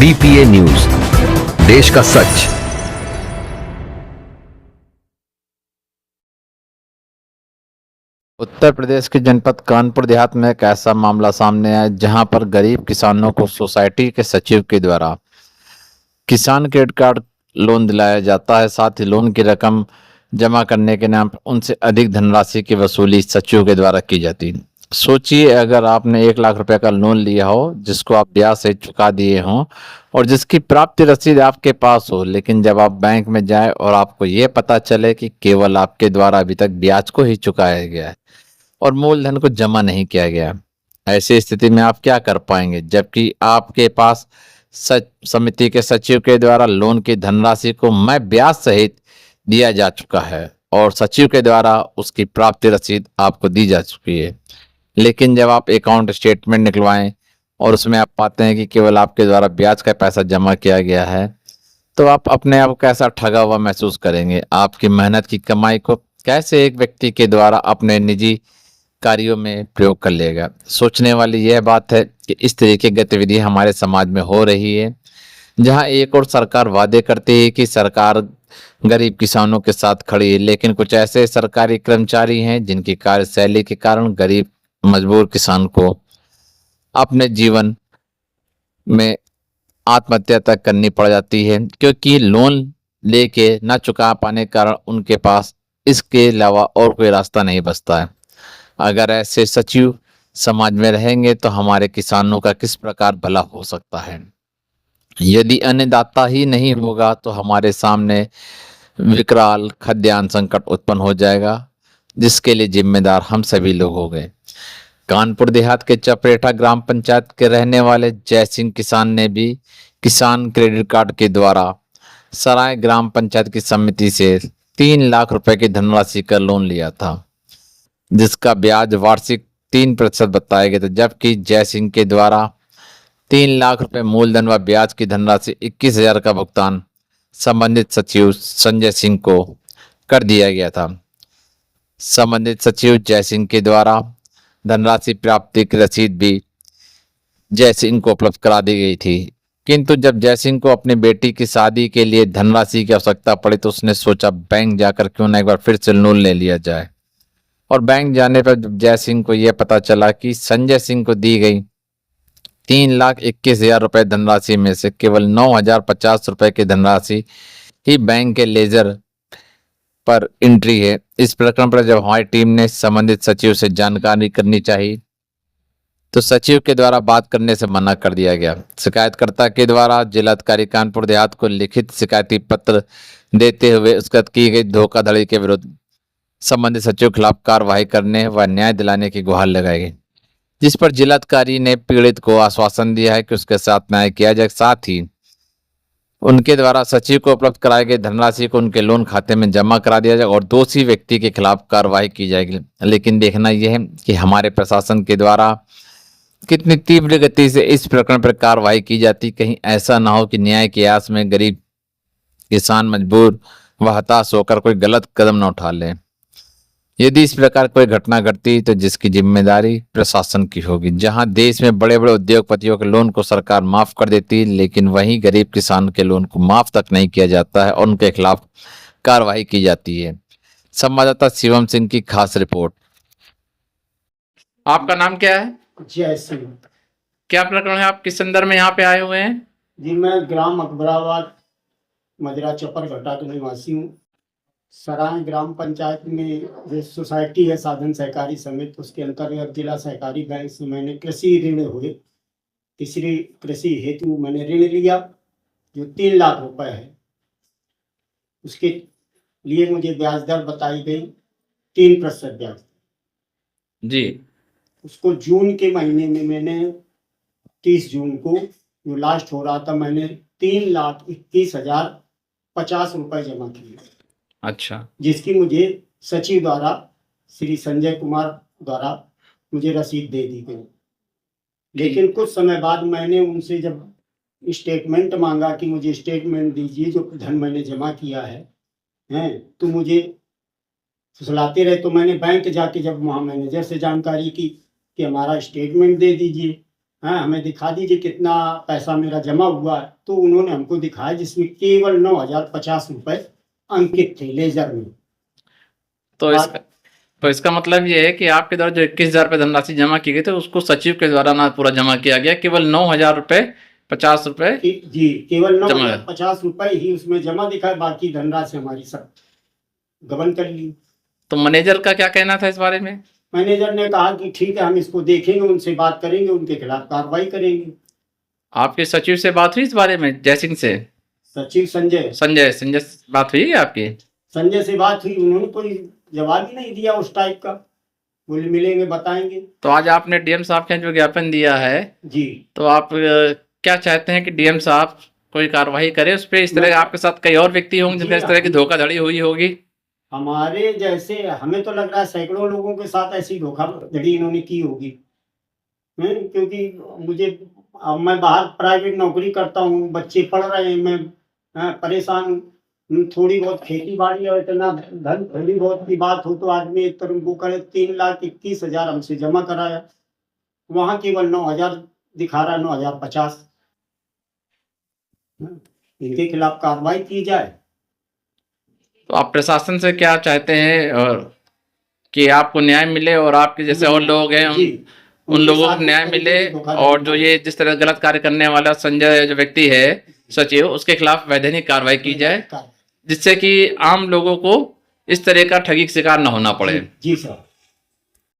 BPA news, देश का सच। उत्तर प्रदेश के जनपद कानपुर देहात में एक ऐसा मामला सामने आया जहां पर गरीब किसानों को सोसाइटी के सचिव के द्वारा किसान क्रेडिट कार्ड लोन दिलाया जाता है। साथ ही लोन की रकम जमा करने के नाम पर उनसे अधिक धनराशि की वसूली सचिव के द्वारा की जाती है। सोचिए, अगर आपने 1 लाख रुपए का लोन लिया हो जिसको आप ब्याज से चुका दिए हों और जिसकी प्राप्ति रसीद आपके पास हो, लेकिन जब आप बैंक में जाए और आपको ये पता चले कि केवल आपके द्वारा अभी तक ब्याज को ही चुकाया गया है और मूलधन को जमा नहीं किया गया, ऐसी स्थिति में आप क्या कर पाएंगे? जबकि आपके पास समिति के सचिव के द्वारा लोन की धनराशि को मैं ब्याज सहित दिया जा चुका है और सचिव के द्वारा उसकी प्राप्ति रसीद आपको दी जा चुकी है, लेकिन जब आप अकाउंट स्टेटमेंट निकलवाएं और उसमें आप पाते हैं कि केवल आपके द्वारा ब्याज का पैसा जमा किया गया है, तो आप अपने आप को कैसा ठगा हुआ महसूस करेंगे? आपकी मेहनत की कमाई को कैसे एक व्यक्ति के द्वारा अपने निजी कार्यों में प्रयोग कर लेगा? सोचने वाली यह बात है कि इस तरह की गतिविधि हमारे समाज में हो रही है, जहां एक और सरकार वादे करती है कि सरकार गरीब किसानों के साथ खड़ी है, लेकिन कुछ ऐसे सरकारी कर्मचारी हैं जिनकी कार्यशैली के कारण गरीब मजबूर किसान को अपने जीवन में आत्महत्या तक करनी पड़ जाती है, क्योंकि लोन लेके ना चुका पाने के कारण उनके पास इसके अलावा और कोई रास्ता नहीं बचता है। अगर ऐसे सचिव समाज में रहेंगे तो हमारे किसानों का किस प्रकार भला हो सकता है? यदि अन्नदाता ही नहीं होगा तो हमारे सामने विकराल खाद्यान्न संकट उत्पन्न हो जाएगा, जिसके लिए जिम्मेदार हम सभी लोग हो गए। कानपुर देहात के चपरेठा ग्राम पंचायत के रहने वाले जय सिंह किसान ने भी किसान क्रेडिट कार्ड के द्वारा सराय ग्राम पंचायत की समिति से 3 लाख रुपए की धनराशि का लोन लिया था, जिसका ब्याज वार्षिक 3% बताया गया था। जबकि जय सिंह के द्वारा 3 लाख रुपए मूलधन व ब्याज की धनराशि 21,000 का भुगतान संबंधित सचिव संजय सिंह को कर दिया गया था। संबंधित सचिव जय सिंह के द्वारा धनराशि प्राप्ति की रसीद भी जय सिंह को उपलब्ध करा दी गई थी, किंतु जब जय सिंह को अपनी बेटी की शादी के लिए धनराशि की आवश्यकता पड़ी तो उसने सोचा बैंक जाकर क्यों ना एक बार फिर से लोन ले लिया जाए। और बैंक जाने पर जय सिंह को यह पता चला कि संजय सिंह को दी गई 3,21,000 रुपए धनराशि में से केवल 9,050 रुपए की धनराशि ही बैंक के लेजर पर एंट्री है। इस प्रकरण पर जब हमारी टीम ने संबंधित सचिव से जानकारी करनी चाहिए तो सचिव के द्वारा बात करने से मना कर दिया गया। शिकायतकर्ता के द्वारा जिलाधिकारी कानपुर देहात को लिखित शिकायती पत्र देते हुए उसके की गई धोखाधड़ी के विरुद्ध संबंधित सचिव के खिलाफ कार्रवाई करने व न्याय दिलाने की गुहार लगाई गई, जिस पर जिलाधिकारी ने पीड़ित को आश्वासन दिया है कि उसके साथ न्याय किया जाए। साथ ही उनके द्वारा सचिव को उपलब्ध कराई गई धनराशि को उनके लोन खाते में जमा करा दिया जाएगा और दोषी व्यक्ति के खिलाफ कार्रवाई की जाएगी। लेकिन देखना यह है कि हमारे प्रशासन के द्वारा कितनी तीव्र गति से इस प्रकरण पर कार्रवाई की जाती, कहीं ऐसा ना हो कि न्याय के आस में गरीब किसान मजबूर व हताश होकर कोई गलत कदम न उठा ले। यदि इस प्रकार कोई घटना घटती तो जिसकी जिम्मेदारी प्रशासन की होगी। जहां देश में बड़े बड़े उद्योगपतियों के लोन को सरकार माफ कर देती, लेकिन वहीं गरीब किसान के लोन को माफ तक नहीं किया जाता है और उनके खिलाफ कार्रवाई की जाती है। संवाददाता शिवम सिंह की खास रिपोर्ट। आपका नाम क्या है? जय सिंह। क्या प्रकरण है? आप किस संदर्भ में यहाँ पे आए हुए हैं? जी, मैं ग्राम अकबराबाद मजरा चपर घटा का निवासी हूँ। सराय ग्राम पंचायत में जो सोसाइटी है साधन सहकारी समिति, उसके अंतर्गत जिला सहकारी बैंक से मैंने कृषि ऋण हुए तीसरी कृषि हेतु मैंने ऋण लिया जो 3 लाख रुपए है। उसके लिए मुझे ब्याज दर बताई गई 3% ब्याज जी। उसको जून के महीने में मैंने 30 जून को जो लास्ट हो रहा था मैंने 3,21,050 रुपए जमा किए। अच्छा। जिसकी मुझे सचिव द्वारा श्री संजय कुमार द्वारा मुझे रसीद दे दी गई। लेकिन कुछ समय बाद मैंने उनसे जब स्टेटमेंट मांगा कि मुझे स्टेटमेंट दीजिए जो धन मैंने जमा किया है तो मुझे फुसलाते रहे। तो मैंने बैंक जाके जब वहाँ मैनेजर से जानकारी की कि हमारा स्टेटमेंट दे दीजिए, हाँ हमें दिखा दीजिए कितना पैसा मेरा जमा हुआ है। तो उन्होंने हमको दिखाया जिसमें केवल 9,050 रुपए अंकित थे लेजर में। तो इसका तो इसका मतलब ये है कि आपके द्वारा जो 21,000 रुपये धनराशि जमा की गई थी उसको सचिव के द्वारा ना पूरा जमा किया गया, केवल 9,000 रुपये 50 रुपये जी केवल जमा 9,050 रुपए ही उसमें जमा दिखा, बाकी धनराशि हमारी सब गबन कर ली। तो मैनेजर का क्या कहना था इस बारे में? मैनेजर ने कहा कि ठीक है हम इसको देखेंगे, उनसे बात करेंगे, उनके खिलाफ कार्रवाई करेंगे। आपके सचिव से बात हुई इस बारे में, जयसिंह से? सचिव संजय संजय से बात हुई है आपकी? संजय से बात हुई, उन्होंने कोई जवाब ही नहीं दिया उस टाइप का, बोले मिलेंगे बताएंगे। तो आज आपने डीएम साहब के जो ज्ञापन दिया है जी तो आप क्या चाहते हैं कि डीएम साहब कोई कार्रवाई करे उस पर? इस तरह आपके साथ कई और व्यक्ति होंगे जिनमें इस तरह की धोखाधड़ी हुई होगी। हमारे जैसे हमें तो लग रहा है सैकड़ों लोगों के साथ ऐसी धोखाधड़ी इन्होंने की होगी। क्योंकि मुझे मैं बाहर प्राइवेट नौकरी करता हूँ, बच्चे पढ़ रहे हैं, मैं परेशान हूँ। थोड़ी बहुत खेती बाड़ी और इतना धन थोड़ी बहुत की बात हो तो आदमी एक तरह वो करे। 3,21,000 हमसे जमा कराया, वहाँ केवल 9,000 दिखा रहा है, 9,050। इनके खिलाफ कार्रवाई की जाए। तो आप प्रशासन से क्या चाहते हैं और कि आपको न्याय मिले और आपके जैसे और लोग हैं उन लोगों को न्याय मिले, और जो ये जिस तरह गलत कार्य करने वाला संजय जो व्यक्ति है सचिव, उसके खिलाफ वैधानिक कार्रवाई की जाए जिससे कि आम लोगों को इस तरह का ठगी का शिकार न होना पड़े। जी सर।